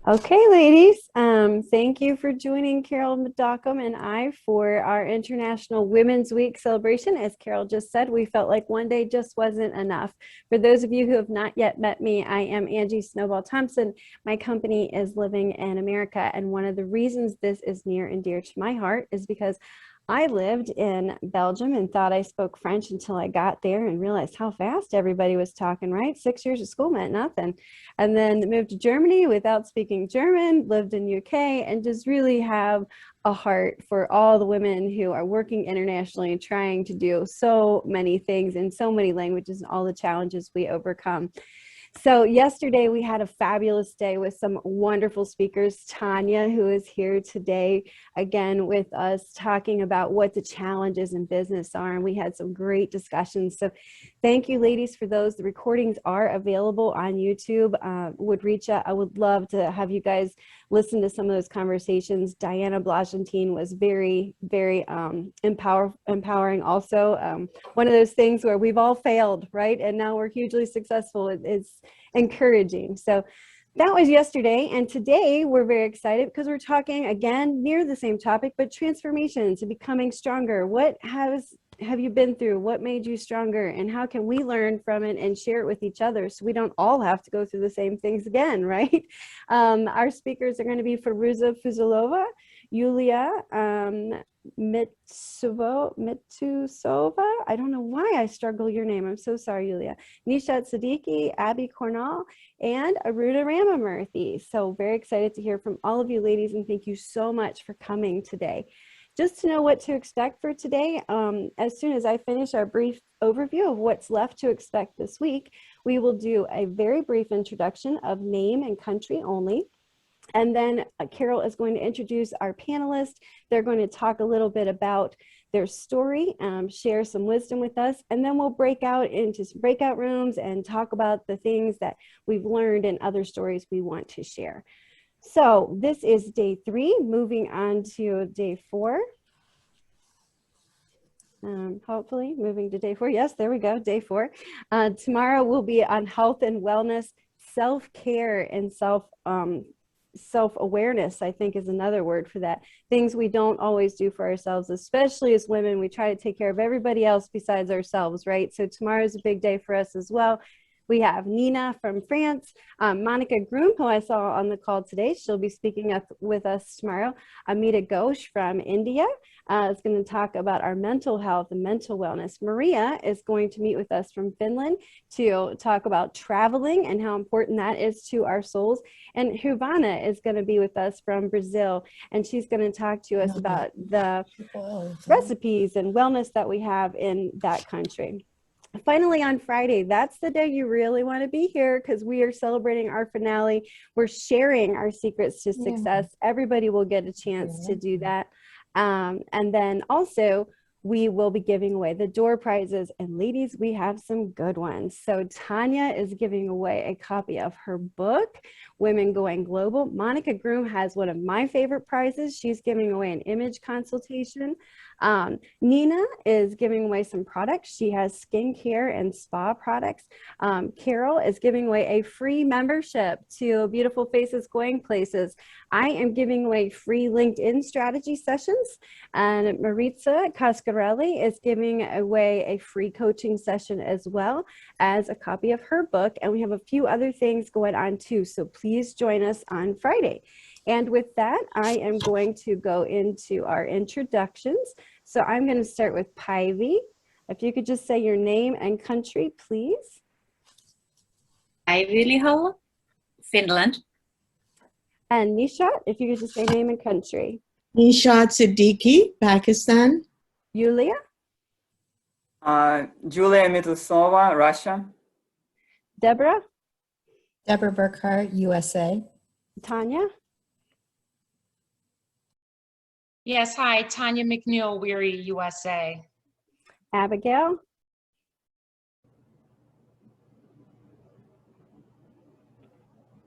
Okay, ladies, thank you for joining Carol Dockum and I for our International Women's Week celebration. As Carol just said, we felt like one day just wasn't enough. For those of you who have not yet met me, I am Angie Snowball Thompson. My company is Living in America, and one of the reasons this is near and dear to my heart is because I lived in Belgium and thought I spoke French until I got there and realized how fast everybody was talking, right? 6 years of school meant nothing. And then moved to Germany without speaking German, lived in UK, and just really have a heart for all the women who are working internationally and trying to do so many things in so many languages and all the challenges we overcome. So yesterday we had a fabulous day with some wonderful speakers. Tanya, who is here today again with us, talking about what the challenges in business are, and we had some great discussions. So thank you, ladies, for those. The recordings are available on YouTube. Would reach out. I would love to have you guys listen to some of those conversations. Diana Blagentine was very, very empowering also. One of those things where we've all failed, right? And now we're hugely successful. It's encouraging. So that was yesterday. And today we're very excited because we're talking again near the same topic, but transformation to becoming stronger. What have you been through? What made you stronger? And how can we learn from it and share it with each other so we don't all have to go through the same things again, right? Our speakers are going to be Farouza Fousalova, Yulia Mitusova. I don't know why I struggle your name. I'm so sorry, Yulia. Nisha Sadiki, Abbie Cornall, and Aruna Ramamurthy. So very excited to hear from all of you ladies, and thank you so much for coming today. Just to know what to expect for today, as soon as I finish our brief overview of what's left to expect this week, we will do a very brief introduction of name and country only. And then Carol is going to introduce our panelists. They're going to talk a little bit about their story, share some wisdom with us, and then we'll break out into some breakout rooms and talk about the things that we've learned and other stories we want to share. So this is day 3, moving on to day 4. Hopefully moving to day 4. Yes, there we go, day 4. Tomorrow we'll be on health and wellness, self-care, and self-awareness, I think is another word for that. Things we don't always do for ourselves, especially as women. We try to take care of everybody else besides ourselves, right? So tomorrow's a big day for us as well. We have Nina from France, Monica Groom, who I saw on the call today. She'll be speaking up with us tomorrow. Amita Ghosh from India is going to talk about our mental health and mental wellness. Maria is going to meet with us from Finland to talk about traveling and how important that is to our souls. And Huvana is going to be with us from Brazil, and she's going to talk to us about the recipes and wellness that we have in that country. Finally, on Friday, that's the day you really want to be here because we are celebrating our finale. We're sharing our secrets to success. Everybody will get a chance to do that. And then also, we will be giving away the door prizes. And ladies, we have some good ones. So Tanya is giving away a copy of her book, Women Going Global. Monica Groom has one of my favorite prizes. She's giving away an image consultation. Nina is giving away some products. She has skincare and spa products. Carol is giving away a free membership to Beautiful Faces Going Places. I am giving away free LinkedIn strategy sessions. And Maritza Cascarelli is giving away a free coaching session as well as a copy of her book. And we have a few other things going on too. So please join us on Friday. And with that, I am going to go into our introductions. So I'm going to start with Päivi. If you could just say your name and country, please. Päivi Lihalla, Finland. And Nishat, if you could just say name and country. Nisha Sadiki, Pakistan. Yulia. Julia Mitusova, Russia. Deborah. Deborah Burkhart, USA. Tanya. Yes, hi, Tanya McNeil, Weary, USA. Abigail.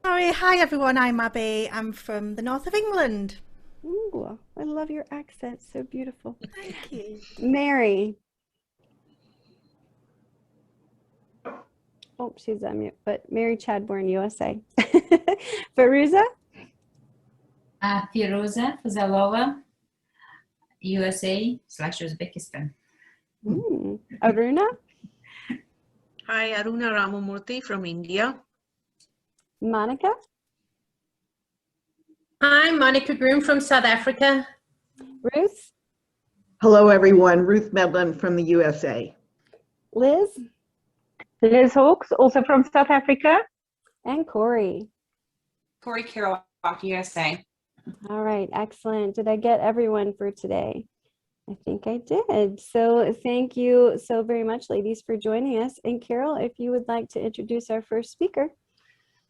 Hi everyone, I'm Abbie. I'm from the north of England. Ooh, I love your accent, so beautiful. Thank you. Mary. Oh, she's on mute, but Mary Chadbourne, USA. Farouza? Farouza Fousalova, USA/Uzbekistan. Aruna, Hi, Aruna Ramamurthy from India. Monica, Hi, Monica Groom from South Africa. Ruth, Hello, everyone. Ruth Medlin from the USA. Liz, Liz Hawkes, also from South Africa. and Corey. Corey Kerouac, USA. All right, excellent. Did I get everyone for today? I think I did. So thank you so very much, ladies, for joining us. And Carol, if you would like to introduce our first speaker.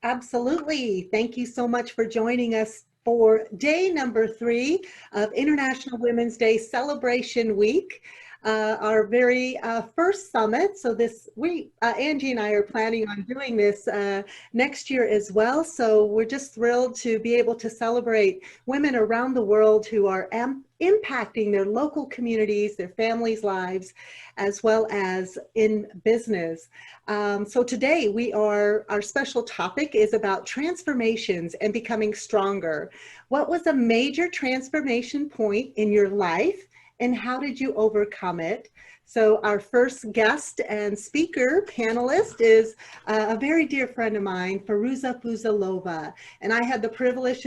Absolutely. Thank you so much for joining us for day number 3 of International Women's Day Celebration Week. Our very first summit. So this week, Angie and I are planning on doing this next year as well. So we're just thrilled to be able to celebrate women around the world who are impacting their local communities, their families' lives, as well as in business. So today our special topic is about transformations and becoming stronger. What was a major transformation point in your life? And how did you overcome it? So our first guest and speaker panelist is a very dear friend of mine, Farouza Fousalova. And I had the privilege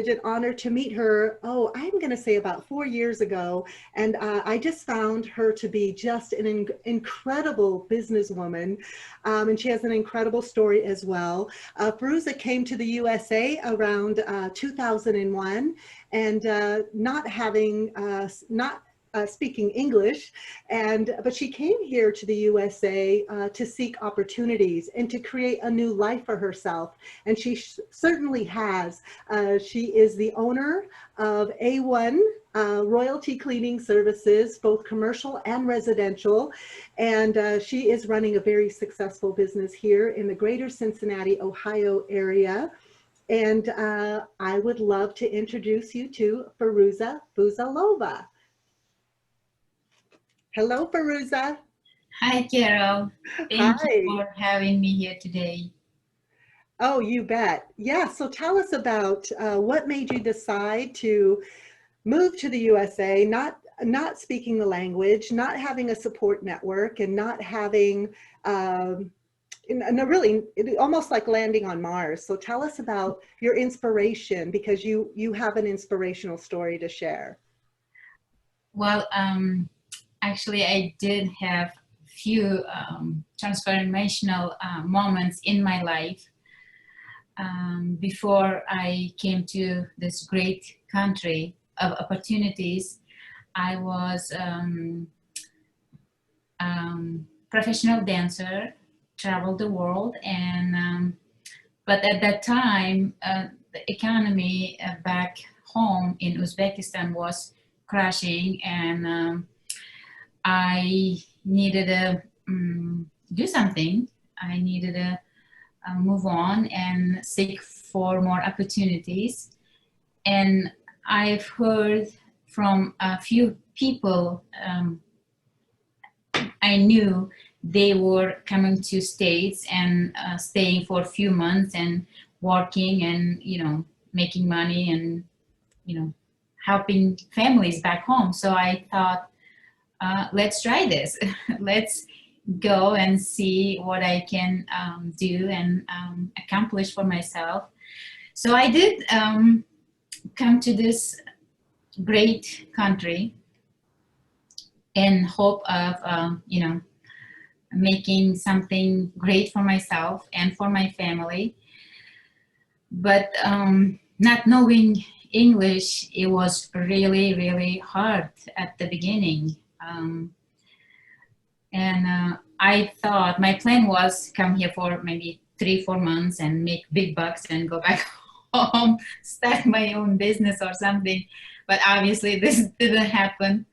and honor to meet her, I'm gonna say about 4 years ago. And I just found her to be just an incredible businesswoman. And she has an incredible story as well. Farouza came to the USA around 2001 and not speaking English, but she came here to the USA to seek opportunities and to create a new life for herself, and she certainly has. She is the owner of A1 Royalty Cleaning Services, both commercial and residential, and she is running a very successful business here in the greater Cincinnati, Ohio area. And I would love to introduce you to Farouza Fousalova. Hello, Farouza. Hi, Carol. Thank you for having me here today. Oh, you bet. Yeah, so tell us about what made you decide to move to the USA, not speaking the language, not having a support network, and not having, really almost like landing on Mars. So tell us about your inspiration, because you have an inspirational story to share. Well, actually, I did have few transformational moments in my life before I came to this great country of opportunities. I was professional dancer, traveled the world, and but at that time the economy back home in Uzbekistan was crashing, and I needed to do something. I needed to move on and seek for more opportunities. And I've heard from a few people I knew they were coming to States and staying for a few months and working and, making money and, helping families back home. So I thought, let's try this. Let's go and see what I can do and accomplish for myself. So I did come to this great country in hope of, making something great for myself and for my family. But not knowing English, it was really, really hard at the beginning. I thought my plan was come here for maybe 3-4 months and make big bucks and go back home, start my own business or something. But obviously this didn't happen.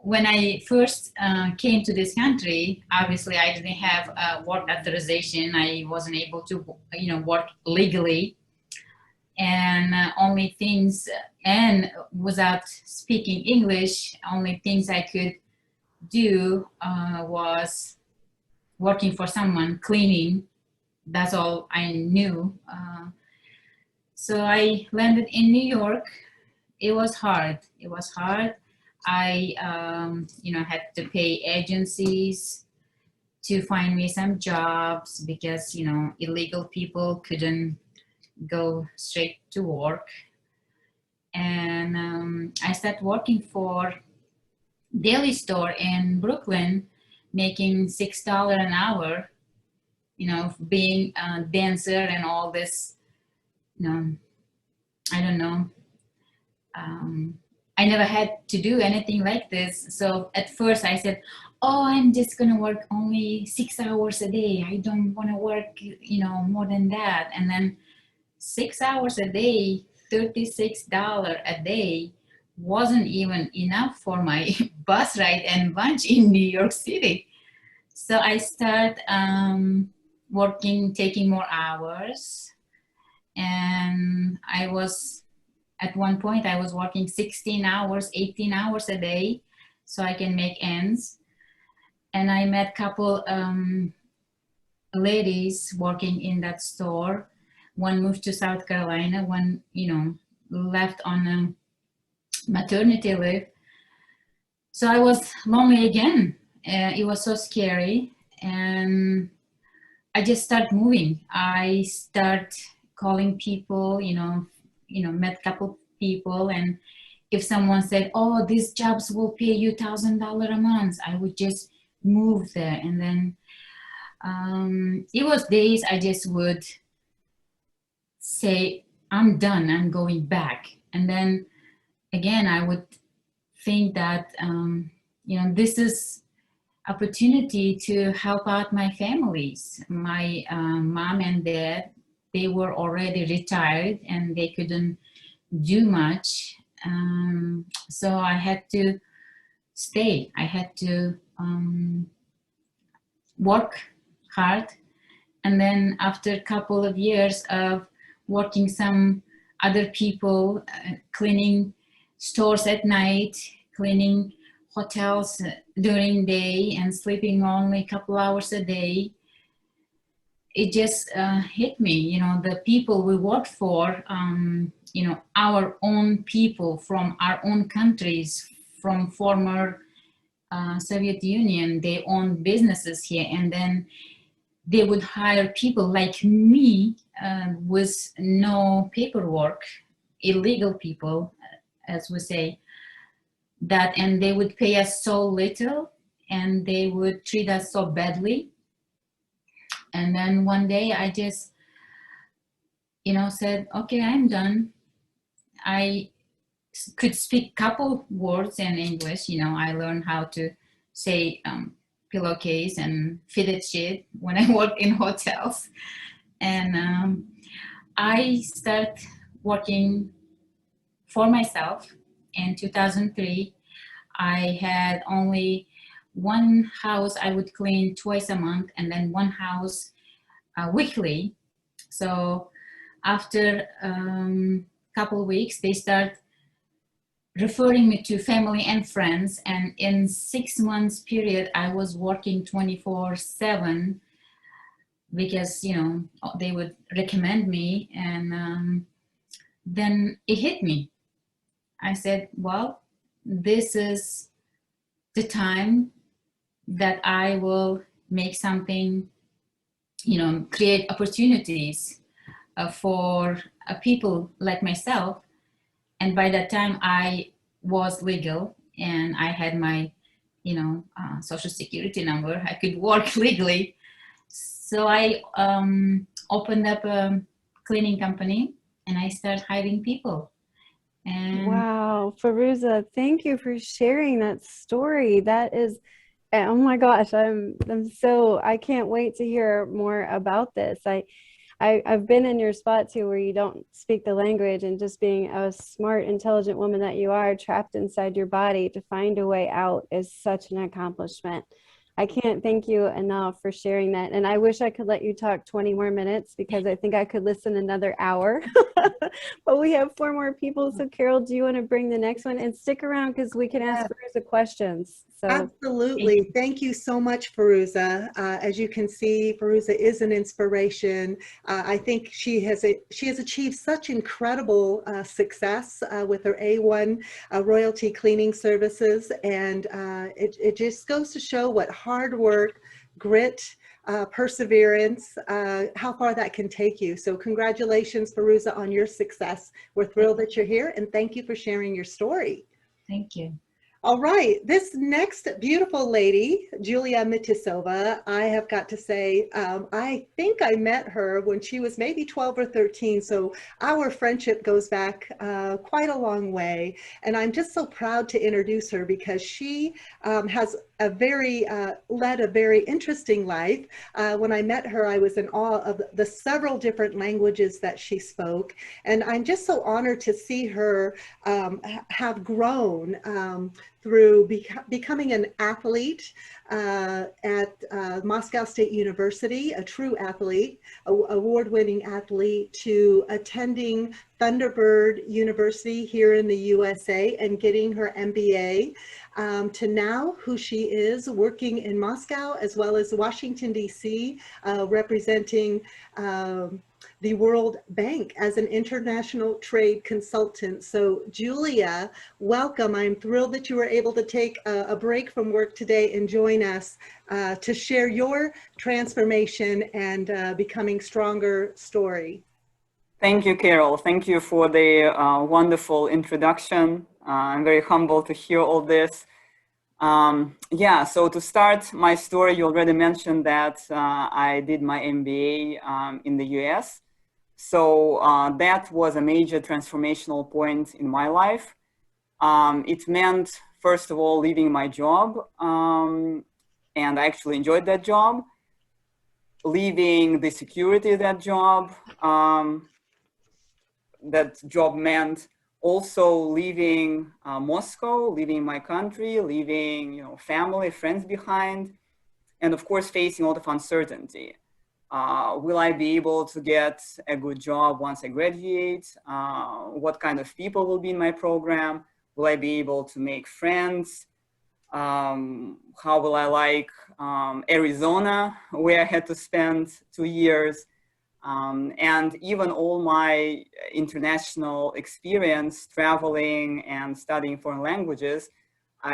When I first came to this country, obviously I didn't have work authorization. I wasn't able to, work legally. And only things, and without speaking English, only things I could do was working for someone, cleaning. That's all I knew. So I landed in New York. It was hard. It was hard. I, had to pay agencies to find me some jobs because, illegal people couldn't go straight to work. And I started working for Daily Store in Brooklyn, making $6 an hour, being a dancer and all this, I don't know. I never had to do anything like this. So at first I said, oh, I'm just gonna work only 6 hours a day. I don't wanna work, more than that. And then 6 hours a day, $36 a day wasn't even enough for my bus ride and lunch in New York City. So I started working, taking more hours. And at one point I was working 16 hours, 18 hours a day so I can make ends. And I met a couple ladies working in that store. One moved to South Carolina, one, left on maternity leave. So I was lonely again. It was so scary. And I just started moving. I start calling people, met a couple people, and if someone said, oh, these jobs will pay you $1,000 a month, I would just move there. And then it was days I just would say, I'm done, I'm going back. And then again, I would think that, this is opportunity to help out my families. My mom and dad, they were already retired and they couldn't do much. So I had to stay. I had to work hard. And then after a couple of years of working some other people, cleaning stores at night, cleaning hotels during day and sleeping only a couple hours a day, it just hit me, the people we worked for, our own people from our own countries, from former Soviet Union, they own businesses here, and then they would hire people like me with no paperwork, illegal people, as we say, and they would pay us so little and they would treat us so badly. And then one day I just, said, okay, I'm done. I could speak couple words in English. I learned how to say pillowcase and fitted sheet when I worked in hotels. And I started working for myself in 2003. I had only one house I would clean twice a month and then one house weekly. So after a couple of weeks, they start referring me to family and friends. And in 6 months period, I was working 24/7 because, they would recommend me. And then it hit me. I said, well, this is the time that I will make something, create opportunities for people like myself. And by that time I was legal and I had my, social security number. I could work legally. So I opened up a cleaning company and I started hiring people. And wow, Farouza, thank you for sharing that story. That is, oh my gosh, I can't wait to hear more about this. I've been in your spot too, where you don't speak the language, and just being a smart, intelligent woman that you are, trapped inside your body, to find a way out is such an accomplishment. I can't thank you enough for sharing that. And I wish I could let you talk 20 more minutes because I think I could listen another hour. But we have 4 more people. So Carol, do you want to bring the next one? And stick around because we can ask Farouza questions. So absolutely. Thank you so much, Farouza. As you can see, Farouza is an inspiration. I think she has achieved such incredible success with her A1 royalty cleaning services, and it just goes to show what hard work, grit, perseverance, how far that can take you. So congratulations, Farouza, on your success. We're thrilled that you're here, and thank you for sharing your story. Thank you. All right, this next beautiful lady, Julia Mitisova, I have got to say, I think I met her when she was maybe 12 or 13, so our friendship goes back quite a long way, and I'm just so proud to introduce her because she has led a very interesting life. When I met her, I was in awe of the several different languages that she spoke, and I'm just so honored to see her have grown through becoming an athlete at Moscow State University, a true athlete, award-winning athlete, to attending Thunderbird University here in the USA and getting her MBA, to now who she is, working in Moscow as well as Washington, D.C., representing the World Bank as an international trade consultant. So Julia, welcome. I'm thrilled that you were able to take a break from work today and join us to share your transformation and becoming stronger story. Thank you, Carol. Thank you for the wonderful introduction. I'm very humbled to hear all this. Yeah, so to start my story, you already mentioned that I did my MBA in the US. So that was a major transformational point in my life. It meant, first of all, leaving my job, and I actually enjoyed that job. Leaving the security of that job meant also leaving Moscow, leaving my country, leaving family, friends behind, and of course facing a lot of uncertainty. Will I be able to get a good job once I graduate? What kind of people will be in my program? Will I be able to make friends? How will I like Arizona, where I had to spend 2 years? And even all my international experience traveling and studying foreign languages,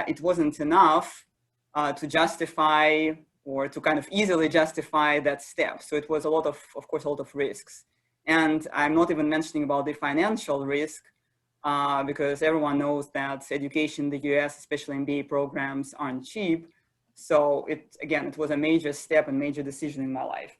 it wasn't enough to justify or to kind of easily justify that step. So it was of course, a lot of risks. And I'm not even mentioning about the financial risk because everyone knows that education in the US, especially MBA programs, aren't cheap. So it was a major step and major decision in my life.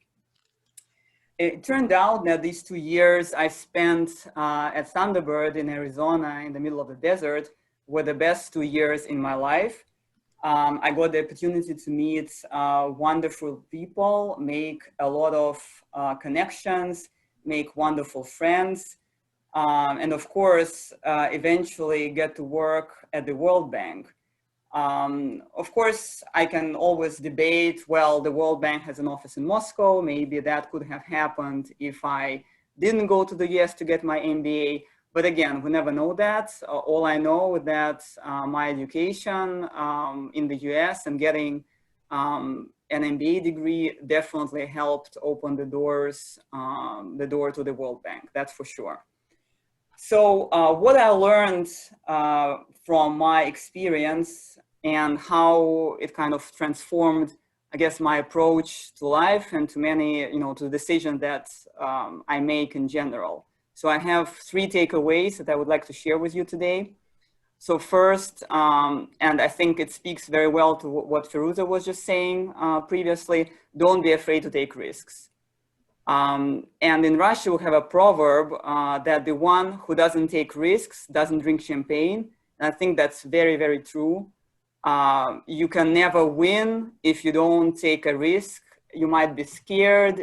It turned out that these 2 years I spent at Thunderbird in Arizona in the middle of the desert were the best 2 years in my life. I got the opportunity to meet wonderful people, make a lot of connections, make wonderful friends, and of course, eventually get to work at the World Bank. Of course, I can always debate, well, the World Bank has an office in Moscow. Maybe that could have happened if I didn't go to the US to get my MBA. But again, we never know that. All I know is that my education in the US and getting an MBA degree definitely helped open the door to the World Bank, that's for sure. So what I learned from my experience and how it kind of transformed, I guess, my approach to life and to many, to the decisions that I make in general. So I have 3 takeaways that I would like to share with you today. So first, and I think it speaks very well to what Farouza was just saying previously, don't be afraid to take risks. And in Russia, we have a proverb that the one who doesn't take risks doesn't drink champagne. And I think that's very, very true. You can never win if you don't take a risk. You might be scared.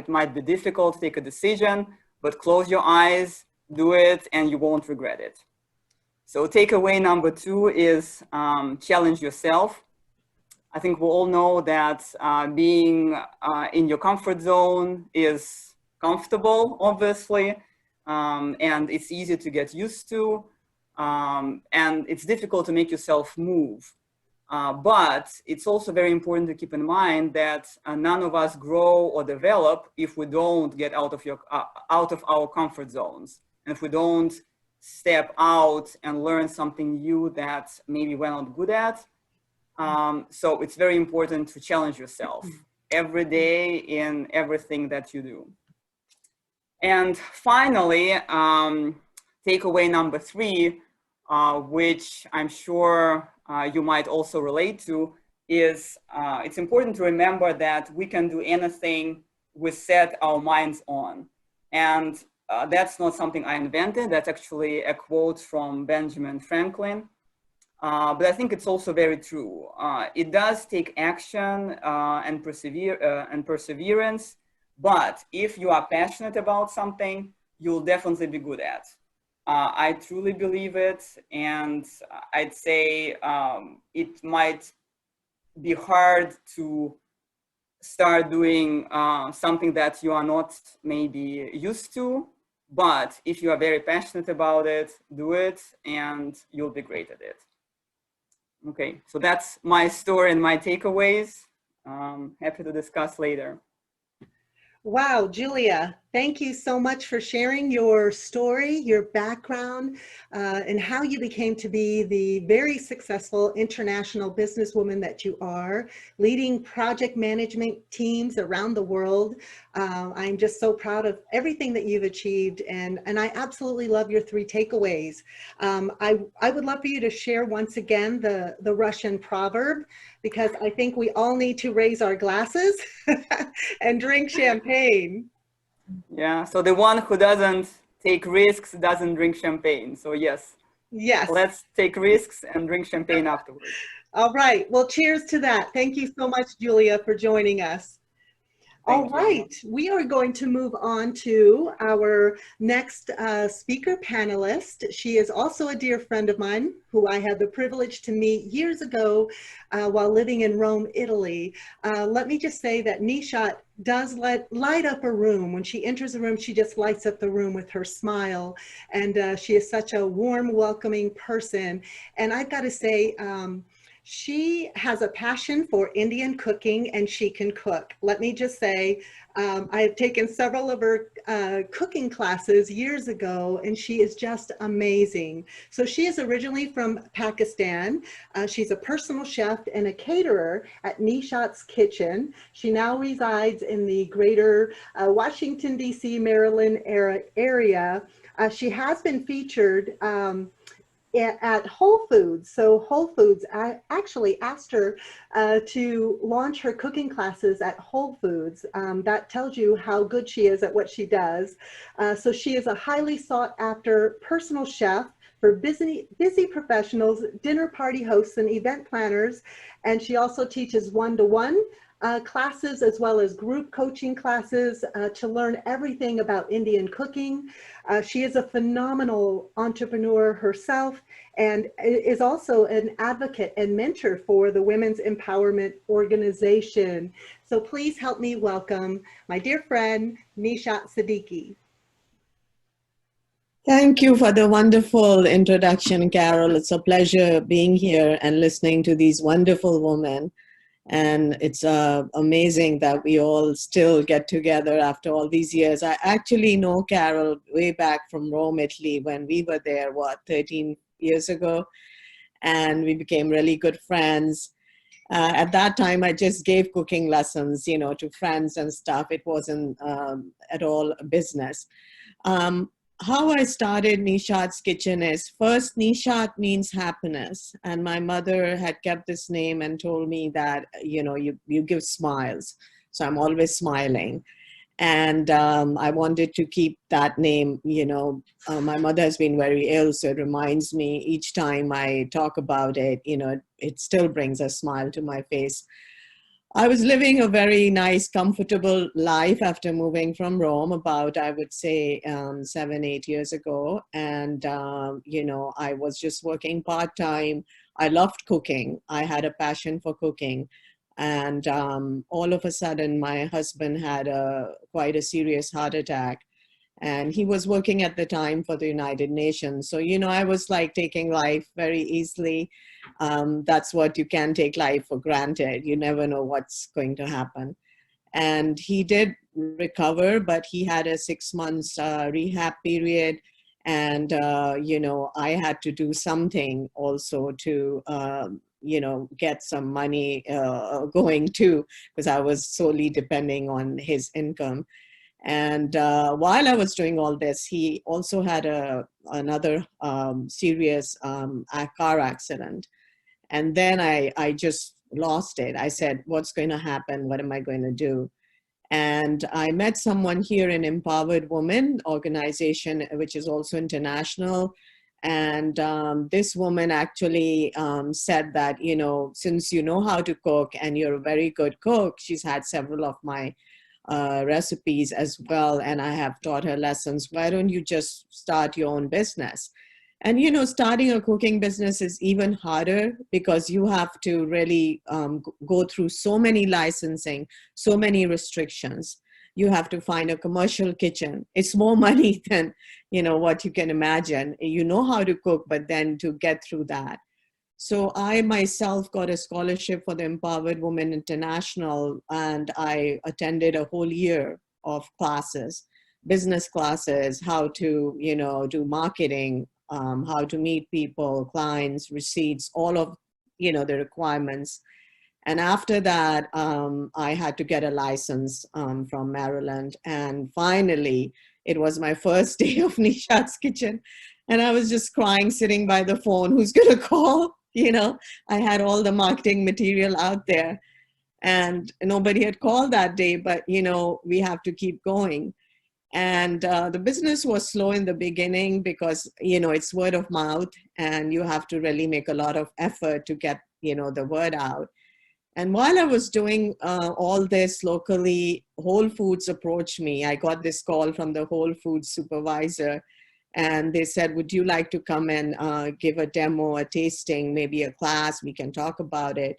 It might be difficult to take a decision, but close your eyes, do it, and you won't regret it. So takeaway number 2 is challenge yourself. I think we all know that being in your comfort zone is comfortable, obviously, and it's easy to get used to, and it's difficult to make yourself move. But it's also very important to keep in mind that none of us grow or develop if we don't get out of our comfort zones, and if we don't step out and learn something new that maybe we're not good at. So it's very important to challenge yourself every day in everything that you do. And finally, takeaway number 3, which I'm sure you might also relate to, is it's important to remember that we can do anything we set our minds on. And that's not something I invented. That's actually a quote from Benjamin Franklin. But I think it's also very true. It does take action and perseverance, but if you are passionate about something, you'll definitely be good at. I truly believe it, and I'd say it might be hard to start doing something that you are not maybe used to, but if you are very passionate about it, do it, and you'll be great at it. Okay, so that's my story and my takeaways. Happy to discuss later. Wow, Julia, thank you so much for sharing your story, your background, and how you became to be the very successful international businesswoman that you are, leading project management teams around the world. I'm just so proud of everything that you've achieved, and I absolutely love your 3 takeaways. I would love for you to share once again the Russian proverb, because I think we all need to raise our glasses and drink champagne. Yeah, so the one who doesn't take risks doesn't drink champagne. So yes, let's take risks and drink champagne afterwards. All right, well, cheers to that. Thank you so much, Julia, for joining us. All right, we are going to move on to our next speaker panelist. She is also a dear friend of mine who I had the privilege to meet years ago while living in Rome, Italy. Let me just say that Nishat does light up a room. When she enters a room, she just lights up the room with her smile. And she is such a warm, welcoming person. And I've got to say, she has a passion for Indian cooking, and she can cook. Let me just say, I have taken several of her cooking classes years ago, and she is just amazing. So she is originally from Pakistan. She's a personal chef and a caterer at Nishat's Kitchen. She now resides in the greater Washington, D.C., Maryland area. She has been featured at Whole Foods. So Whole Foods actually asked her to launch her cooking classes at Whole Foods. That tells you how good she is at what she does. So she is a highly sought after personal chef for busy professionals, dinner party hosts, and event planners. And she also teaches one-to-one classes as well as group coaching classes to learn everything about Indian cooking. She is a phenomenal entrepreneur herself and is also an advocate and mentor for the Women's Empowerment Organization. So please help me welcome my dear friend, Nisha Sadiki. Thank you for the wonderful introduction, Carol. It's a pleasure being here and listening to these wonderful women. And it's amazing that we all still get together after all these years. I actually know Carol way back from Rome, Italy, when we were there, 13 years ago. And we became really good friends. At that time, I just gave cooking lessons, to friends and stuff. It wasn't at all a business. How I started Nishat's Kitchen is, first, Nishat means happiness. And my mother had kept this name and told me that, you give smiles. So I'm always smiling. And I wanted to keep that name, my mother has been very ill, so it reminds me each time I talk about it, it still brings a smile to my face. I was living a very nice, comfortable life after moving from Rome about, I would say, 7-8 years ago. And, I was just working part-time. I loved cooking. I had a passion for cooking. And all of a sudden, my husband had quite a serious heart attack. And he was working at the time for the United Nations. So, you know, I was like taking life very easily. That's what you can take life for granted. You never know what's going to happen. And he did recover, but he had a 6 months rehab period. And, you know, I had to do something also to, you know, get some money going too, because I was solely depending on his income. And while I was doing all this, he also had another serious car accident. And then I just lost it. I said, what's going to happen? What am I going to do? And I met someone here in Empowered Women organization, which is also international. And this woman actually said that, you know, since you know how to cook and you're a very good cook, she's had several of my recipes as well, and I have taught her lessons. Why don't you just start your own business? And you know, starting a cooking business is even harder because you have to really go through so many licensing, so many restrictions. You have to find a commercial kitchen. It's more money than, you know, what you can imagine. You know how to cook, but then to get through that. So I myself got a scholarship for the Empowered Women International, and I attended a whole year of classes, business classes, how to, you know, do marketing, how to meet people, clients, receipts, all of, you know, the requirements. And after that, I had to get a license from Maryland. And finally, it was my first day of Nishat's Kitchen. And I was just crying, sitting by the phone, who's going to call? You know, I had all the marketing material out there and nobody had called that day, but, you know, we have to keep going. And the business was slow in the beginning because, you know, it's word of mouth and you have to really make a lot of effort to get, you know, the word out. And while I was doing all this locally, Whole Foods approached me. I got this call from the Whole Foods supervisor. And they said, would you like to come and give a demo, a tasting, maybe a class? We can talk about it.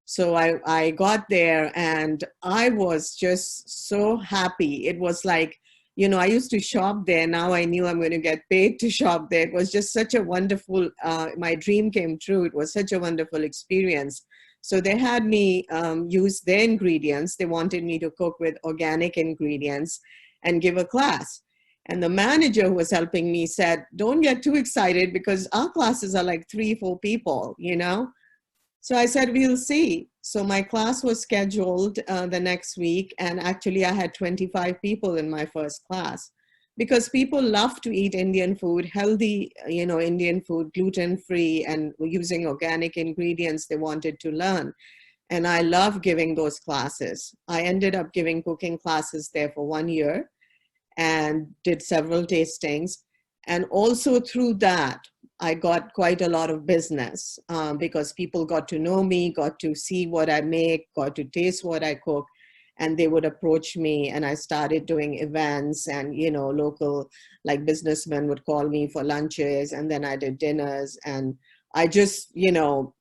So I got there and I was just so happy. It was like, you know, I used to shop there. Now I knew I'm going to get paid to shop there. It was just such a wonderful, my dream came true. It was such a wonderful experience. So they had me use their ingredients. They wanted me to cook with organic ingredients and give a class. And the manager who was helping me said, don't get too excited because our classes are like 3-4 people, you know? So I said, we'll see. So my class was scheduled the next week. And actually I had 25 people in my first class because people love to eat Indian food, healthy, you know, Indian food, gluten-free and using organic ingredients they wanted to learn. And I love giving those classes. I ended up giving cooking classes there for 1 year and did several tastings. And also through that, I got quite a lot of business because people got to know me, got to see what I make, got to taste what I cook, and they would approach me and I started doing events and, you know, local like businessmen would call me for lunches and then I did dinners. And I just, you know,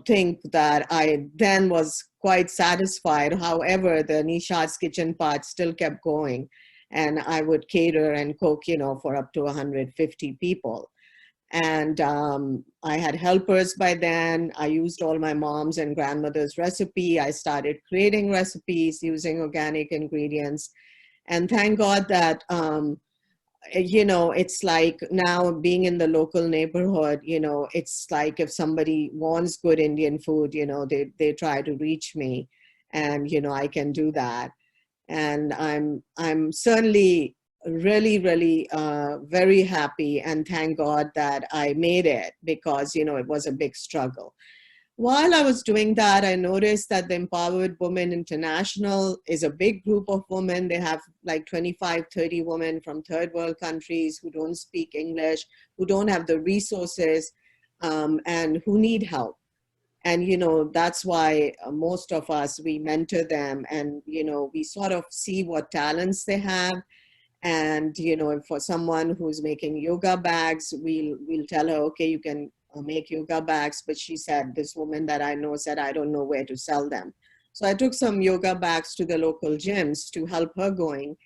think that I then was quite satisfied. However, the Nishat's Kitchen part still kept going. And I would cater and cook, you know, for up to 150 people. And I had helpers by then. I used all my mom's and grandmother's recipe. I started creating recipes using organic ingredients. And thank God that, you know, it's like now being in the local neighborhood, you know, it's like if somebody wants good Indian food, you know, they try to reach me and, you know, I can do that. And I'm certainly really, really very happy and thank God that I made it because, you know, it was a big struggle. While I was doing that, I noticed that the Empowered Women International is a big group of women. They have like 25, 30 women from third world countries who don't speak English, who don't have the resources and who need help. And, you know, that's why most of us, we mentor them and, you know, we sort of see what talents they have. And, you know, for someone who's making yoga bags, we'll tell her, okay, you can make yoga bags. But she said, this woman that I know said, I don't know where to sell them. So I took some yoga bags to the local gyms to help her going.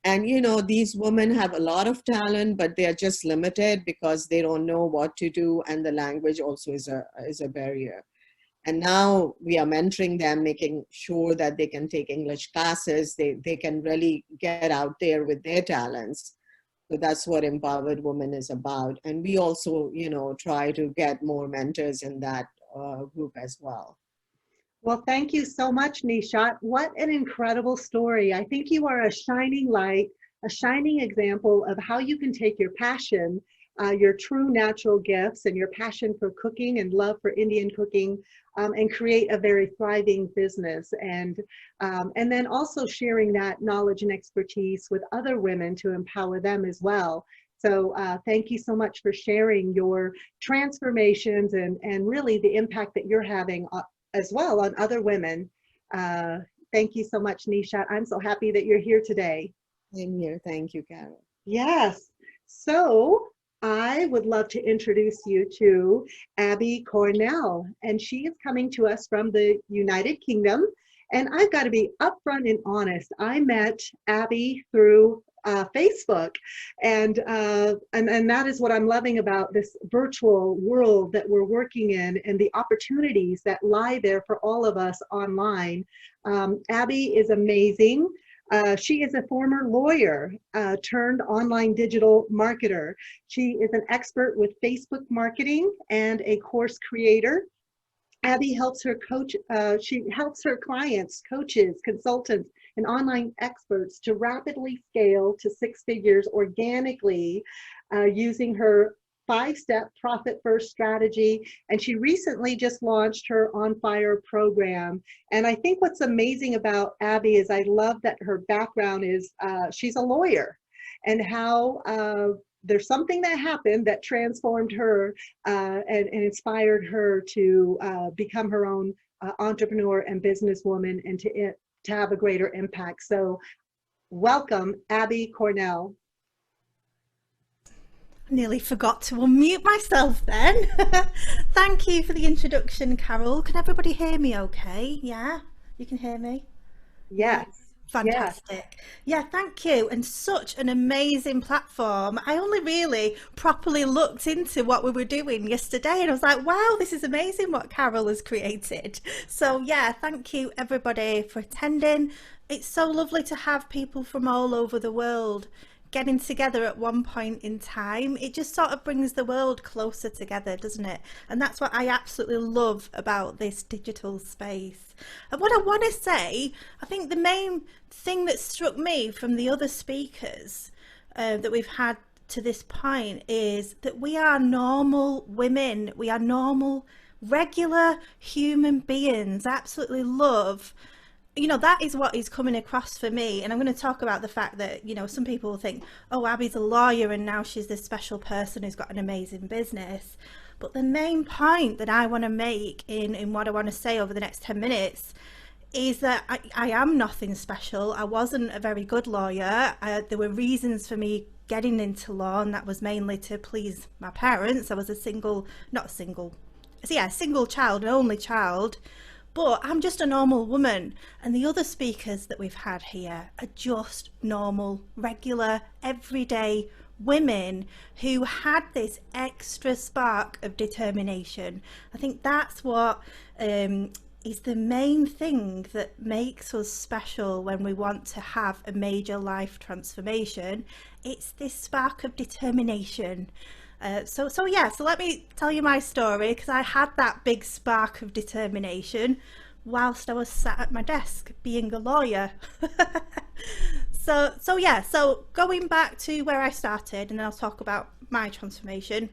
And, you know, these women have a lot of talent, but they are just limited because they don't know what to do. And the language also is a barrier. And now we are mentoring them, making sure that they can take English classes. They can really get out there with their talents. So that's what Empowered Women is about. And we also, you know, try to get more mentors in that group as well. Well, thank you so much, Nishat. What an incredible story. I think you are a shining light, a shining example of how you can take your passion, your true natural gifts and your passion for cooking and love for Indian cooking, and create a very thriving business. And then also sharing that knowledge and expertise with other women to empower them as well. So thank you so much for sharing your transformations and really the impact that you're having as well on other women. Thank you so much, Nisha. I'm so happy that you're here today. Same here. Thank you, Carol. Yes. So I would love to introduce you to Abbie Cornall, and she is coming to us from the United Kingdom. And I've got to be upfront and honest. I met Abbie through Facebook, and that is what I'm loving about this virtual world that we're working in and the opportunities that lie there for all of us online. Abbie is amazing. She is a former lawyer turned online digital marketer. She is an expert with Facebook marketing and a course creator. Abbie helps her she helps her clients, coaches, consultants, and online experts to rapidly scale to 6 figures organically using her 5-step profit first strategy. And she recently just launched her Onfire program. And I think what's amazing about Abbie is I love that her background is she's a lawyer, and how there's something that happened that transformed her and inspired her to become her own entrepreneur and businesswoman, and to have a greater impact. So welcome, Abbie Cornall. Nearly forgot to unmute myself then. Thank you for the introduction, Carol. Can everybody hear me okay? Yeah, you can hear me? Yes. Fantastic. Yeah, thank you. And such an amazing platform. I only really properly looked into what we were doing yesterday, and I was like, wow, this is amazing what Carol has created. So yeah, thank you everybody for attending. It's so lovely to have people from all over the world getting together at one point in time. It just sort of brings the world closer together, doesn't it? And that's what I absolutely love about this digital space. And what I want to say, I think the main thing that struck me from the other speakers that we've had to this point is that we are normal women. We are normal, regular human beings. I absolutely love, you know, that is what is coming across for me. And I'm going to talk about the fact that, you know, some people think, oh, Abbie's a lawyer and now she's this special person who's got an amazing business. But the main point that I want to make in what I want to say over the next 10 minutes is that I am nothing special. I wasn't a very good lawyer. There were reasons for me getting into law, and that was mainly to please my parents. I was a single child, an only child. But I'm just a normal woman, and the other speakers that we've had here are just normal, regular, everyday women who had this extra spark of determination. I think that's what is the main thing that makes us special when we want to have a major life transformation. It's this spark of determination. So let me tell you my story, because I had that big spark of determination whilst I was sat at my desk being a lawyer. So going back to where I started, and then I'll talk about my transformation,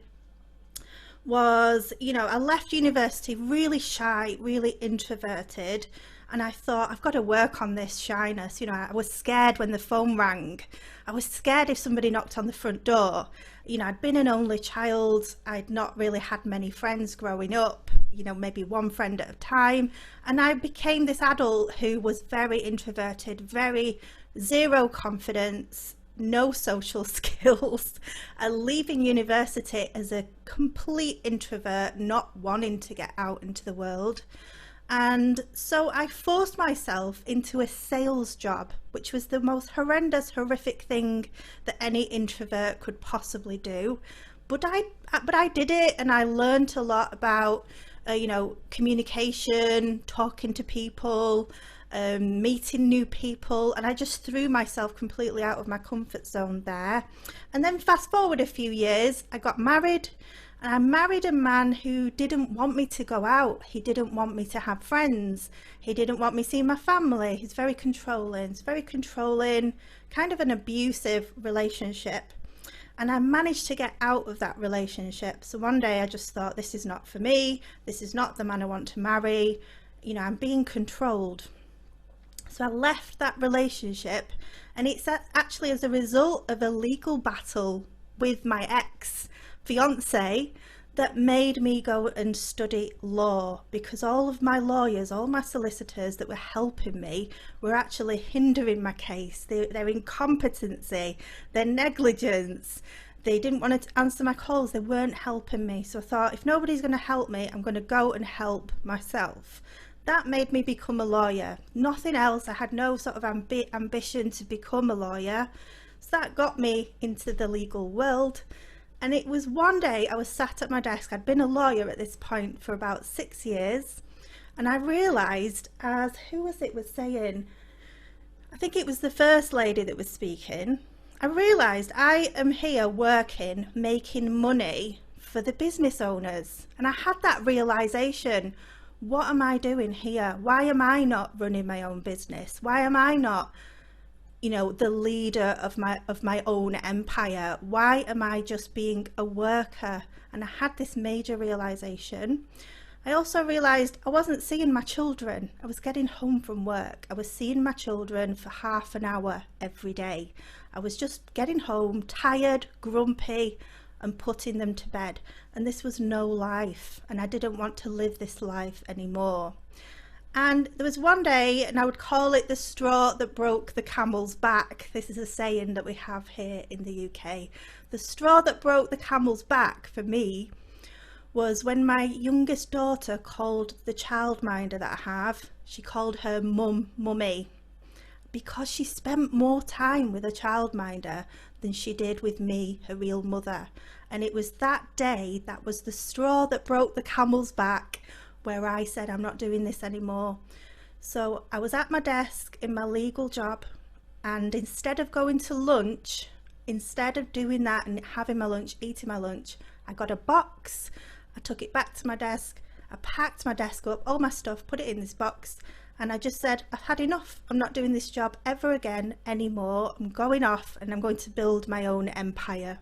was, you know, I left university really shy, really introverted, and I thought, I've got to work on this shyness. You know, I was scared when the phone rang. I was scared if somebody knocked on the front door. You know, I'd been an only child. I'd not really had many friends growing up, you know, maybe one friend at a time. And I became this adult who was very introverted, very zero confidence, no social skills, and leaving university as a complete introvert, not wanting to get out into the world. And so I forced myself into a sales job, which was the most horrendous, horrific thing that any introvert could possibly do. But I did it, and I learned a lot about, you know, communication, talking to people, meeting new people, and I just threw myself completely out of my comfort zone there. And then fast forward a few years, I got married. And I married a man who didn't want me to go out. He didn't want me to have friends. He didn't want me seeing my family. He's very controlling. It's very controlling, kind of an abusive relationship. And I managed to get out of that relationship. So one day I just thought, this is not for me. This is not the man I want to marry. You know, I'm being controlled. So I left that relationship, and it's actually as a result of a legal battle with my ex-fiance that made me go and study law, because all of my lawyers, all my solicitors that were helping me were actually hindering my case. Their incompetency, their negligence, they didn't want to answer my calls, they weren't helping me. So I thought, if nobody's going to help me, I'm going to go and help myself. That made me become a lawyer. Nothing else. I had no sort of ambition to become a lawyer. So that got me into the legal world. And it was one day I was sat at my desk. I'd been a lawyer at this point for about 6 years. And I realised, as who was saying, I think it was the First Lady that was speaking, I realised I am here working, making money for the business owners. And I had that realisation. What am I doing here? Why am I not running my own business? Why am I not, you know, the leader of my own empire? Why am I just being a worker? And I had this major realization. I also realized I wasn't seeing my children. I was getting home from work. I was seeing my children for half an hour every day. I was just getting home tired, grumpy, and putting them to bed. And this was no life, and I didn't want to live this life anymore. And there was one day, and I would call it the straw that broke the camel's back. This is a saying that we have here in the UK. The straw that broke the camel's back for me was when my youngest daughter called the childminder that I have, she called her mummy, because she spent more time with a childminder than she did with me, her real mother. And it was that day, that was the straw that broke the camel's back, where I said, I'm not doing this anymore. So I was at my desk in my legal job, and instead of going to lunch, instead of doing that and having my lunch, eating my lunch, I got a box, I took it back to my desk, I packed my desk up, all my stuff, put it in this box, and I just said, I've had enough. I'm not doing this job ever again anymore. I'm going off and I'm going to build my own empire.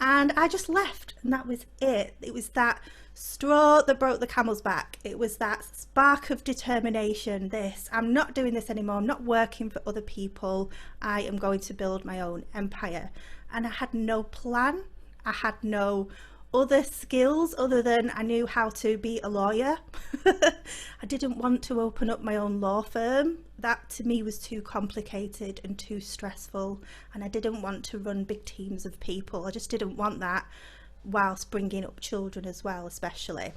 And I just left, and that was it. It was that straw that broke the camel's back. It was that spark of determination. I'm not doing this anymore. I'm not working for other people. I am going to build my own empire. And I had no plan. I had no other skills other than I knew how to be a lawyer. I didn't want to open up my own law firm. That to me was too complicated and too stressful, and I didn't want to run big teams of people. I just didn't want that whilst bringing up children as well, especially.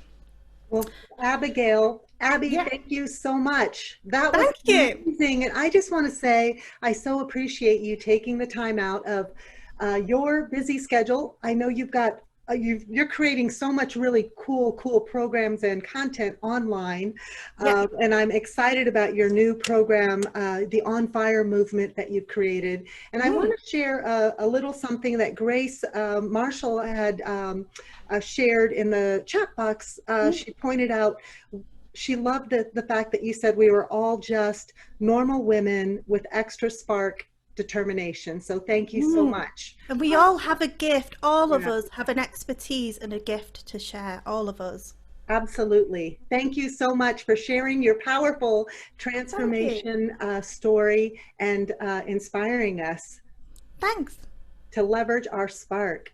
Well, Abbie, yeah. Thank you so much. That was amazing. And I just want to say, I so appreciate you taking the time out of your busy schedule. I know you've got you're creating so much really cool programs and content online. And I'm excited about your new program, the Onfire movement that you've created. And I want to share a little something that Grace Marshall had shared in the chat box. She pointed out she loved the fact that you said we were all just normal women with extra spark determination. So thank you so much. And we all have a gift. All of us have an expertise and a gift to share, all of us. Absolutely. Thank you so much for sharing your powerful transformation story and inspiring us. Thanks. To leverage our spark.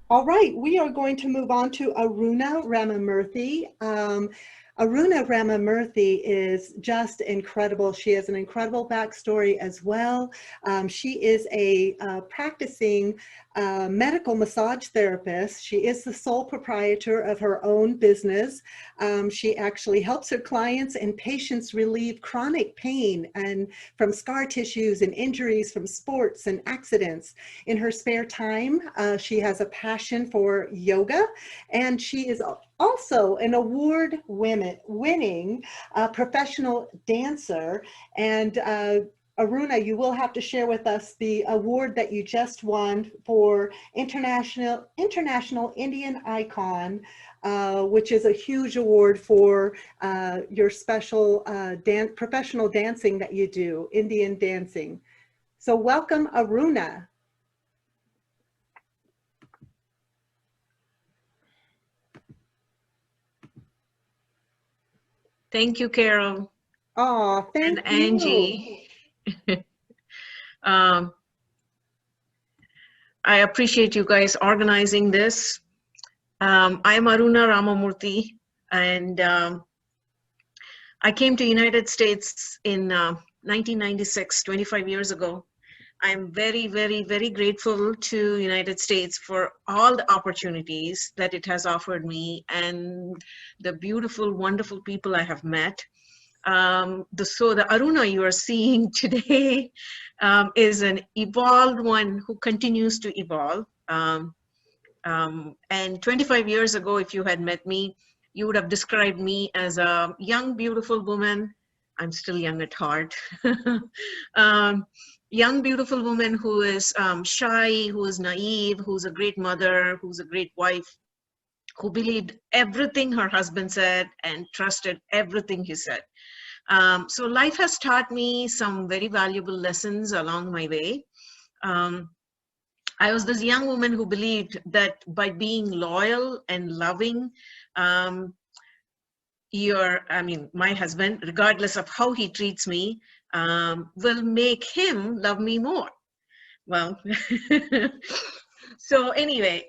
All right, we are going to move on to Aruna Ramamurthy. Aruna Ramamurthy is just incredible. She has an incredible backstory as well. She is a practicing medical massage therapist. She is the sole proprietor of her own business. She actually helps her clients and patients relieve chronic pain and from scar tissues and injuries from sports and accidents. In her spare time, she has a passion for yoga, and she is also an award-winning professional dancer. And Aruna, you will have to share with us the award that you just won for International Indian Icon, which is a huge award for your special professional dancing that you do, Indian dancing. So welcome, Aruna. Thank you, Carol. Oh, thank and Angie. I appreciate you guys organizing this. I'm Aruna Ramamurthy, and I came to United States in 1996, 25 years ago. I'm very, very, very grateful to United States for all the opportunities that it has offered me and the beautiful, wonderful people I have met. So the Aruna you are seeing today is an evolved one who continues to evolve. And 25 years ago, if you had met me, you would have described me as a young, beautiful woman. I'm still young at heart. Young, beautiful woman who is shy, who is naive, who's a great mother, who's a great wife, who believed everything her husband said and trusted everything he said. So life has taught me some very valuable lessons along my way. I was this young woman who believed that by being loyal and loving, my husband, regardless of how he treats me, will make him love me more. Well, so anyway,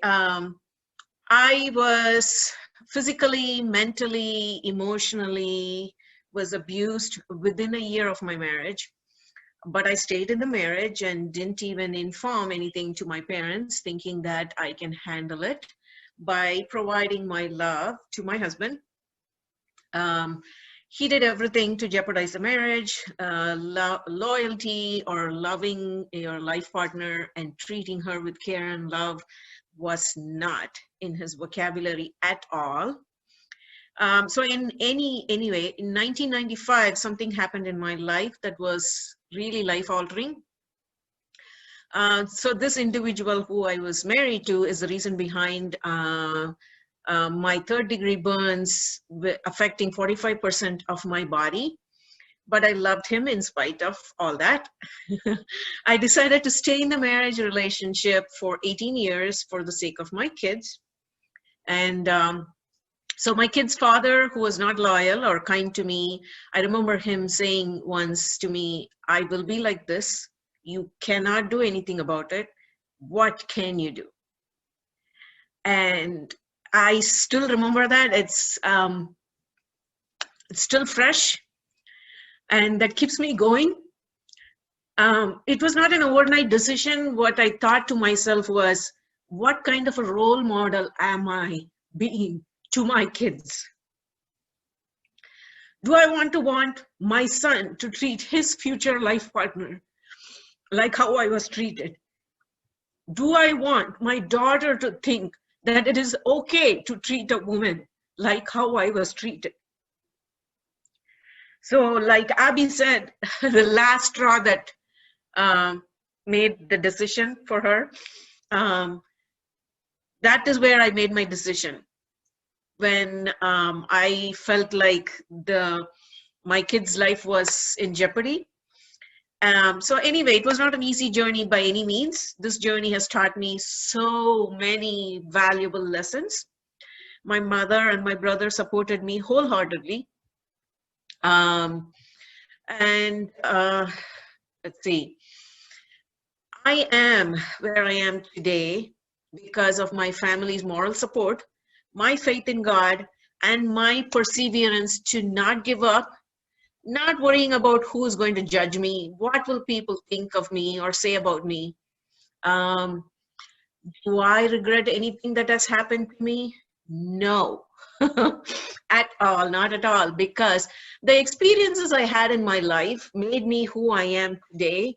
I was physically, mentally, emotionally, was abused within a year of my marriage. But I stayed in the marriage and didn't even inform anything to my parents, thinking that I can handle it by providing my love to my husband. He did everything to jeopardize the marriage. Loyalty or loving your life partner and treating her with care and love was not in his vocabulary at all. So anyway, in 1995, something happened in my life that was really life-altering. So this individual who I was married to is the reason behind my third-degree burns affecting 45% of my body. But I loved him in spite of all that. I decided to stay in the marriage relationship for 18 years for the sake of my kids. And so my kid's father, who was not loyal or kind to me, I remember him saying once to me, "I will be like this. You cannot do anything about it. What can you do?" And I still remember that. It's still fresh, and that keeps me going. It was not an overnight decision. What I thought to myself was, what kind of a role model am I being to my kids? Do I want my son to treat his future life partner like how I was treated? Do I want my daughter to think that it is okay to treat a woman like how I was treated? So like Abbie said, the last straw that made the decision for her, that is where I made my decision. When I felt like my kid's life was in jeopardy. So anyway, it was not an easy journey by any means. This journey has taught me so many valuable lessons. My mother and my brother supported me wholeheartedly. Let's see, I am where I am today because of my family's moral support, my faith in God, and my perseverance to not give up, not worrying about who's going to judge me, what will people think of me or say about me. Do I regret anything that has happened to me? No, at all, not at all, because the experiences I had in my life made me who I am today,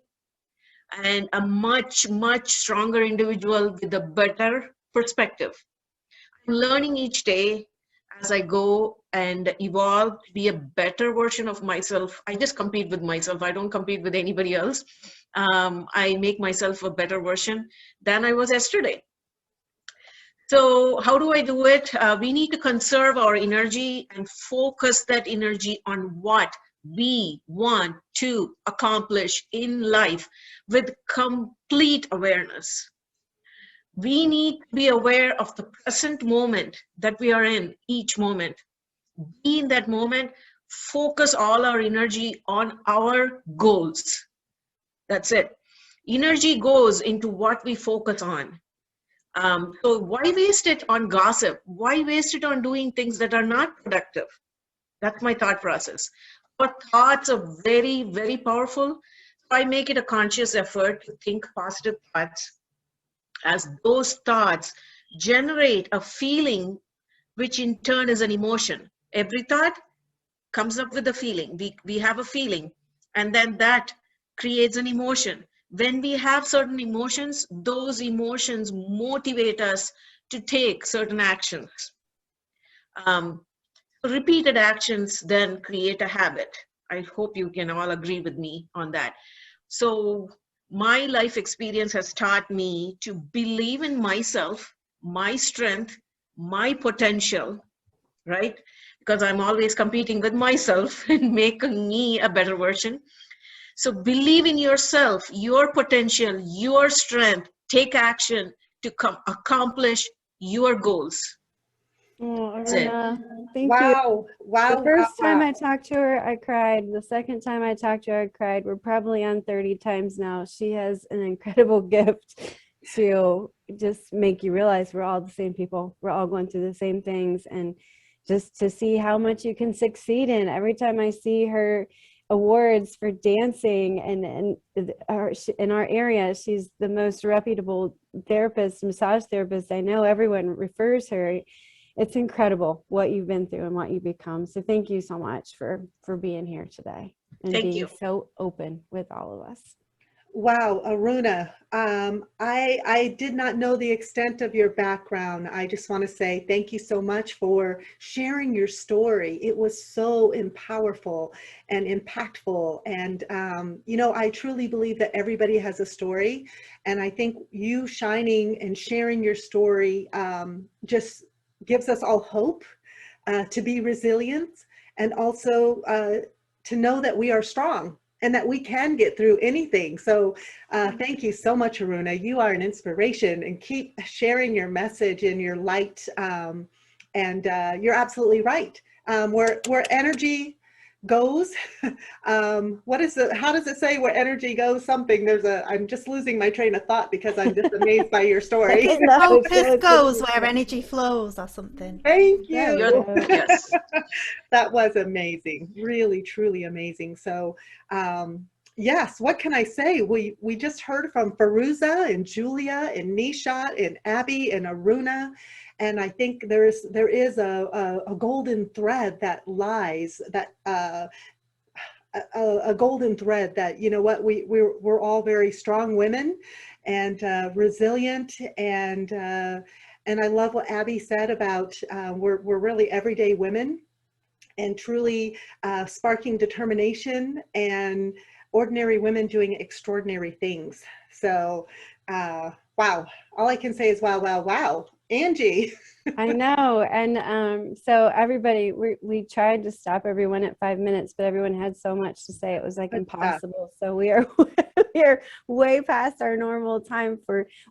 and a much, much stronger individual with a better perspective. I'm learning each day as I go and evolve to be a better version of myself. I just compete with myself. I don't compete with anybody else. I make myself a better version than I was yesterday. So how do I do it? We need to conserve our energy and focus that energy on what we want to accomplish in life with complete awareness. We need to be aware of the present moment that we are in, each moment. Be in that moment, focus all our energy on our goals. That's it. Energy goes into what we focus on. So why waste it on gossip? Why waste it on doing things that are not productive? That's my thought process. But thoughts are very, very powerful. So I make it a conscious effort to think positive thoughts, as those thoughts generate a feeling, which in turn is an emotion. Every thought comes up with a feeling. We have a feeling, and then that creates an emotion. When we have certain emotions, those emotions motivate us to take certain actions. Repeated actions then create a habit. I hope you can all agree with me on that. So my life experience has taught me to believe in myself, my strength, my potential, right? Because I'm always competing with myself and making me a better version. So believe in yourself, your potential, your strength, take action to accomplish your goals. Oh, That's it. Aruna, thank Wow. you. Wow. The first wow, time wow. I talked to her, I cried. The second time I talked to her, I cried. We're probably on 30 times now. She has an incredible gift to just make you realize we're all the same people. We're all going through the same things, and just to see how much you can succeed in. Every time I see her awards for dancing and in our area, she's the most reputable therapist, massage therapist I know. Everyone refers her. It's incredible what you've been through and what you've become. So thank you so much for being here today and Thank being you. so open with all of us. Wow, Aruna, I did not know the extent of your background. I just want to say thank you so much for sharing your story. It was so powerful and impactful. And, you know, I truly believe that everybody has a story. And I think you shining and sharing your story just gives us all hope to be resilient, and also to know that we are strong and that we can get through anything. So thank you so much, Aruna. You are an inspiration, and keep sharing your message and your light. And you're absolutely right. Where energy goes, what is it? How does it say where energy goes? Something, I'm just losing my train of thought because I'm just amazed by your story. Focus goes where energy flows, or something. Thank you. Yes. That was amazing. Really, truly amazing. So, yes, what can I say? We just heard from Farouza and Julia and Nishat and Abbie and Aruna. And I think there is a golden thread that lies, that a golden thread that, you know what, we're all very strong women and resilient, and I love what Abbie said about we're really everyday women, and truly sparking determination, and ordinary women doing extraordinary things. So wow, all I can say is wow, wow, wow. Angie. I know. And so everybody, we tried to stop everyone at 5 minutes, but everyone had so much to say it was like impossible. So we are way past our normal time.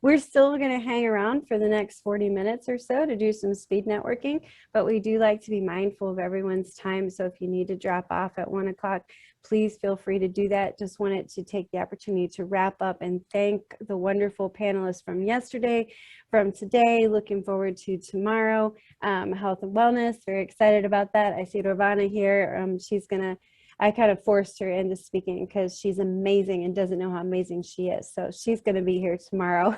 We're still going to hang around for the next 40 minutes or so to do some speed networking, but we do like to be mindful of everyone's time. So if you need to drop off at 1 o'clock, please feel free to do that. Just wanted to take the opportunity to wrap up and thank the wonderful panelists from yesterday, from today, looking forward to tomorrow, health and wellness. Very excited about that. I see Ravana here. I kind of forced her into speaking because she's amazing and doesn't know how amazing she is. So she's going to be here tomorrow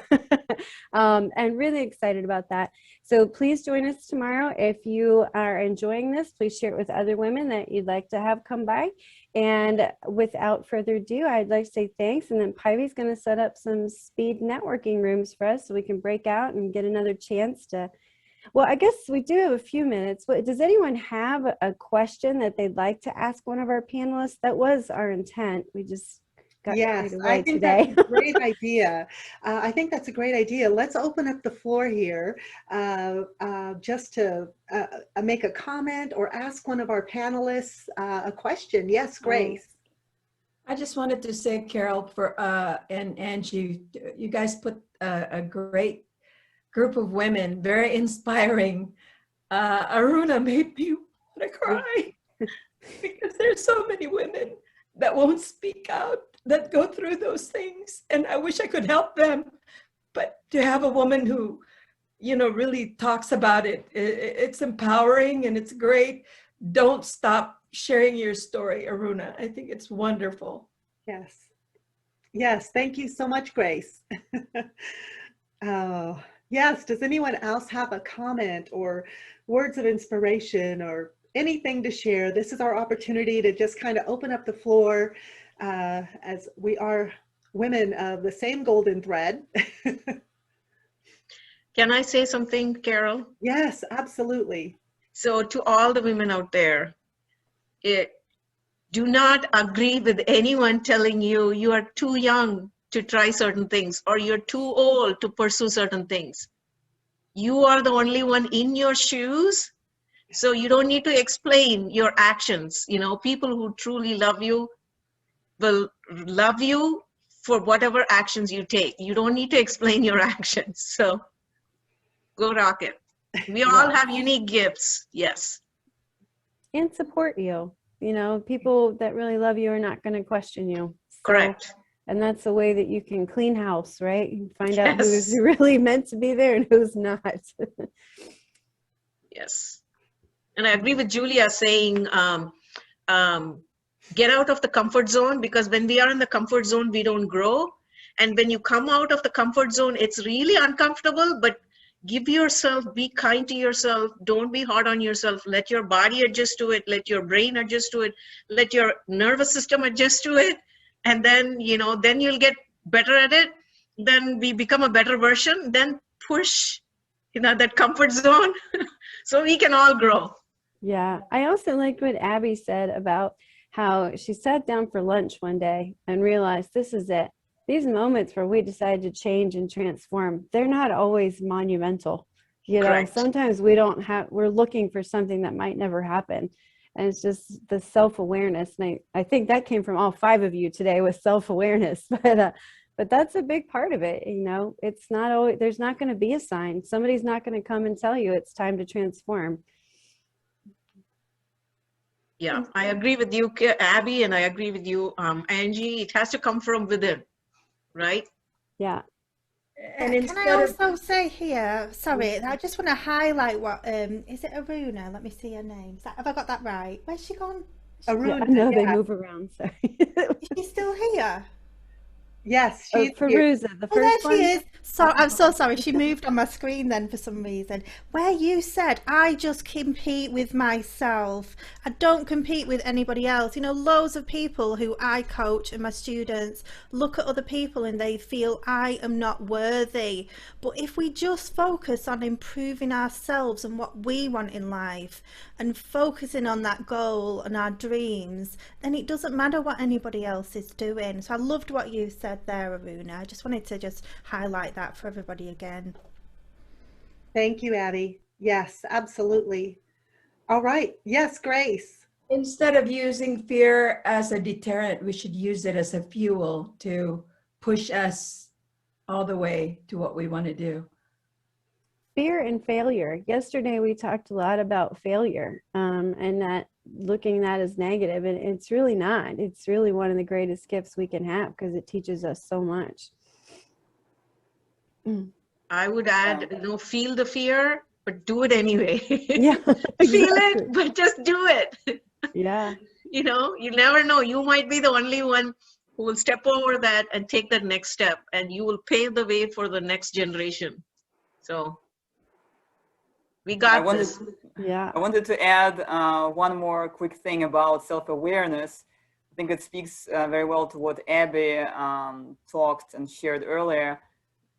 and really excited about that. So please join us tomorrow. If you are enjoying this, please share it with other women that you'd like to have come by. And without further ado, I'd like to say thanks. And then Pivy's going to set up some speed networking rooms for us so we can break out and get another chance to. Well, I guess we do have a few minutes. Does anyone have a question that they'd like to ask one of our panelists? That was our intent. We just got carried away I think today. that's a great idea. I think that's a great idea. Let's open up the floor here just to make a comment or ask one of our panelists a question. Yes, Grace. I just wanted to say, Carol, and Angie, you guys put a great group of women, very inspiring. Aruna made me want to cry because there's so many women that won't speak out, that go through those things, and I wish I could help them. But to have a woman who, really talks about it, it's empowering and it's great. Don't stop sharing your story, Aruna. I think it's wonderful. Yes. Yes, thank you so much, Grace. Yes, does anyone else have a comment or words of inspiration or anything to share? This is our opportunity to just kind of open up the floor as we are women of the same golden thread. Can I say something, Carol? Yes, absolutely. So to all the women out there, do not agree with anyone telling you you are too young to try certain things or you're too old to pursue certain things. You are the only one in your shoes, so you don't need to explain your actions. People who truly love you will love you for whatever actions you take. You don't need to explain your actions. So go rock it. We all have unique gifts. Yes. And support you. People that really love you are not going to question you. Correct. And that's the way that you can clean house, right? You can find out who's really meant to be there and who's not. Yes. And I agree with Julia saying, get out of the comfort zone, because when we are in the comfort zone, we don't grow. And when you come out of the comfort zone, it's really uncomfortable, but give yourself, be kind to yourself. Don't be hard on yourself. Let your body adjust to it. Let your brain adjust to it. Let your nervous system adjust to it. And then, then you'll get better at it. Then we become a better version. Then push, that comfort zone so we can all grow. Yeah. I also liked what Abbie said about how she sat down for lunch one day and realized this is it. These moments where we decide to change and transform, they're not always monumental. Correct. Sometimes we're looking for something that might never happen. And it's just the self-awareness. And I think that came from all 5 of you today with self-awareness, but that's a big part of it. It's not always, there's not going to be a sign. Somebody's not going to come and tell you it's time to transform. Yeah, I agree with you, Abbie, and I agree with you, Angie. It has to come from within, right? Yeah. And can I also say here, sorry, I just want to highlight what, is it Aruna? Let me see her name. Have I got that right? Where's she gone? Aruna. Yeah, I know they move around, sorry. Is she still here? Yes, she's Farouza, the first one. There she is. So I'm so sorry. She moved on my screen then for some reason. Where you said, I just compete with myself. I don't compete with anybody else. Loads of people who I coach and my students look at other people and they feel I am not worthy. But if we just focus on improving ourselves and what we want in life and focusing on that goal and our dreams, then it doesn't matter what anybody else is doing. So I loved what you said there, Aruna. I just wanted to just highlight that for everybody again. Thank you, Abbie. Yes, absolutely. All right. Yes, Grace. Instead of using fear as a deterrent, we should use it as a fuel to push us all the way to what we want to do. fear and failure. Yesterday we talked a lot about failure, and that looking at that as negative, and it's really not. It's really one of the greatest gifts we can have because it teaches us so much. I would add, feel the fear, but do it anyway. Yeah, feel it, but just do it. Yeah. You never know. You might be the only one who will step over that and take that next step, and you will pave the way for the next generation. So we got this. Yeah. I wanted to add one more quick thing about self-awareness. I think it speaks very well to what Abbie talked and shared earlier.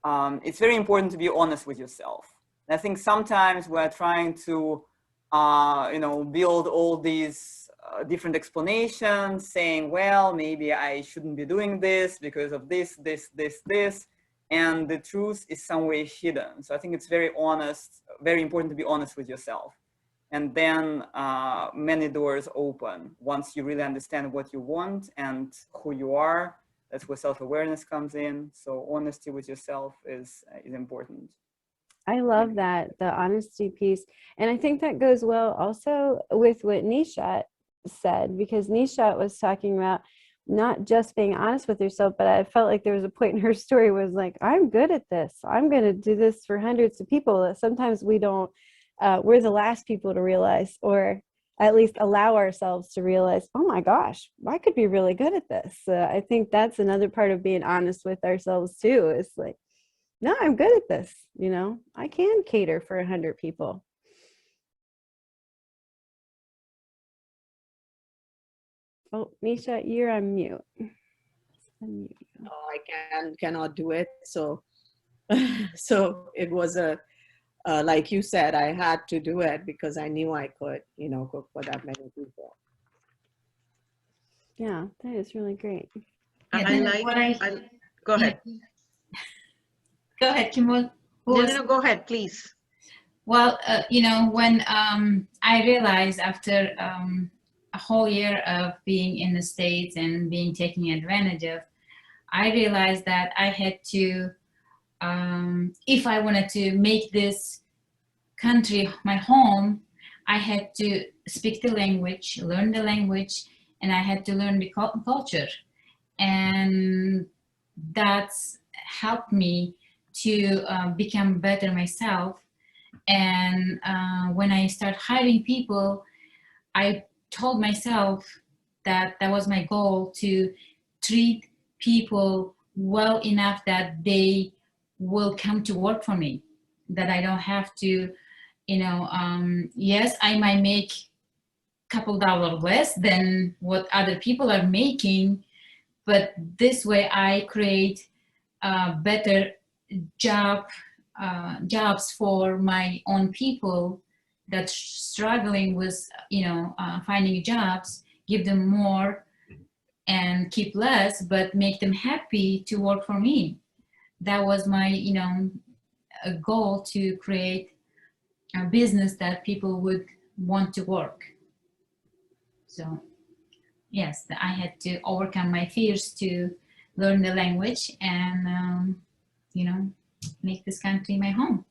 It's very important to be honest with yourself. And I think sometimes we're trying to, build all these different explanations, saying, well, maybe I shouldn't be doing this because of this. And the truth is somewhere hidden. So I think it's very important to be honest with yourself. And then many doors open once you really understand what you want and who you are. That's where self-awareness comes in. So honesty with yourself is important. I love that, the honesty piece. And I think that goes well also with what Nishat said, because Nishat was talking about not just being honest with yourself, but I felt like there was a point in her story where it was like, I'm good at this. I'm going to do this for hundreds of people. That sometimes we don't, we're the last people to realize, or at least allow ourselves to realize, oh my gosh, I could be really good at this. I think that's another part of being honest with ourselves too. It's like, no, I'm good at this. I can cater for 100 people. Oh, Nisha, you're on mute. Oh, I cannot do it. So it was like you said, I had to do it because I knew I could, cook for that many people. Yeah, that is really great. Go ahead. Go ahead, Kimball. No, go ahead, please. Well, when I realized after a whole year of being in the States and being taken advantage of, I realized that I had to, if I wanted to make this country my home, I had to speak the language, learn the language, and I had to learn the culture. And that's helped me to become better myself. And when I start hiring people, I told myself that that was my goal, to treat people well enough that they will come to work for me, that I don't have to, yes, I might make a couple dollars less than what other people are making, but this way I create better jobs for my own people that struggling with, finding jobs, give them more and keep less, but make them happy to work for me. That was my, a goal, to create a business that people would want to work. So yes, I had to overcome my fears to learn the language and, make this country my home.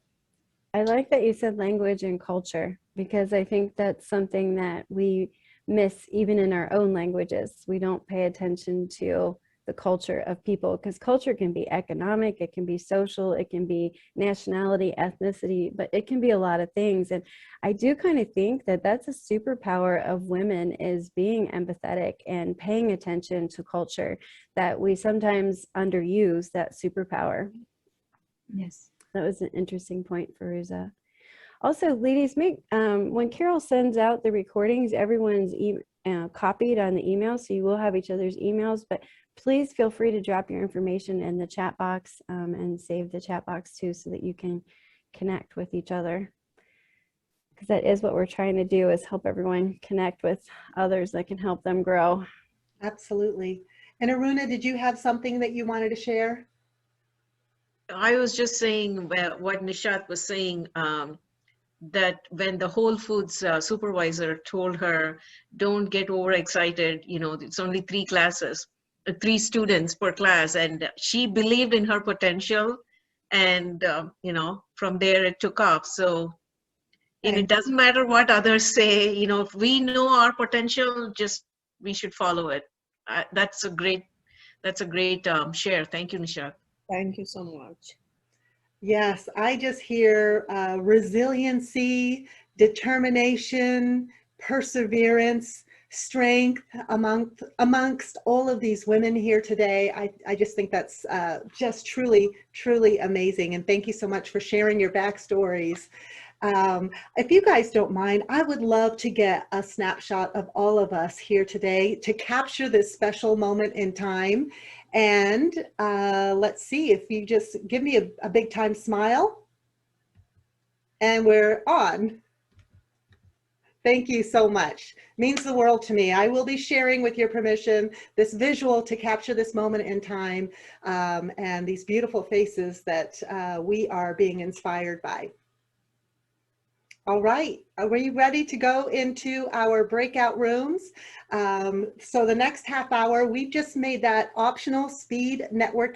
I like that you said language and culture, because I think that's something that we miss even in our own languages. We don't pay attention to the culture of people, because culture can be economic, it can be social, it can be nationality, ethnicity, but it can be a lot of things. And I do kind of think that that's a superpower of women, is being empathetic and paying attention to culture, that we sometimes underuse that superpower. Yes. That was an interesting point, Farouza. Also, ladies, when Carol sends out the recordings, everyone's copied on the email, so you will have each other's emails, but please feel free to drop your information in the chat box and save the chat box too, so that you can connect with each other. Because that is what we're trying to do, is help everyone connect with others that can help them grow. Absolutely. And Aruna, did you have something that you wanted to share? I was just saying what Nishat was saying, that when the Whole Foods supervisor told her, don't get overexcited, it's only 3 students per class, and she believed in her potential, And, you know, from there it took off. So it doesn't matter what others say, you know, if we know our potential, just we should follow it. That's a great share. Thank you, Nisha. Thank you so much. Yes, I just hear resiliency, determination, perseverance, strength amongst all of these women here today. I just think that's just truly, truly amazing. And thank you so much for sharing your backstories. If you guys don't mind, I would love to get a snapshot of all of us here today to capture this special moment in time. And let's see, if you just give me a big time smile. And we're on. Thank you so much. Means the world to me. I will be sharing, with your permission, this visual to capture this moment in time and these beautiful faces that we are being inspired by. All right, are we ready to go into our breakout rooms? So the next half hour, we've just made that optional speed networking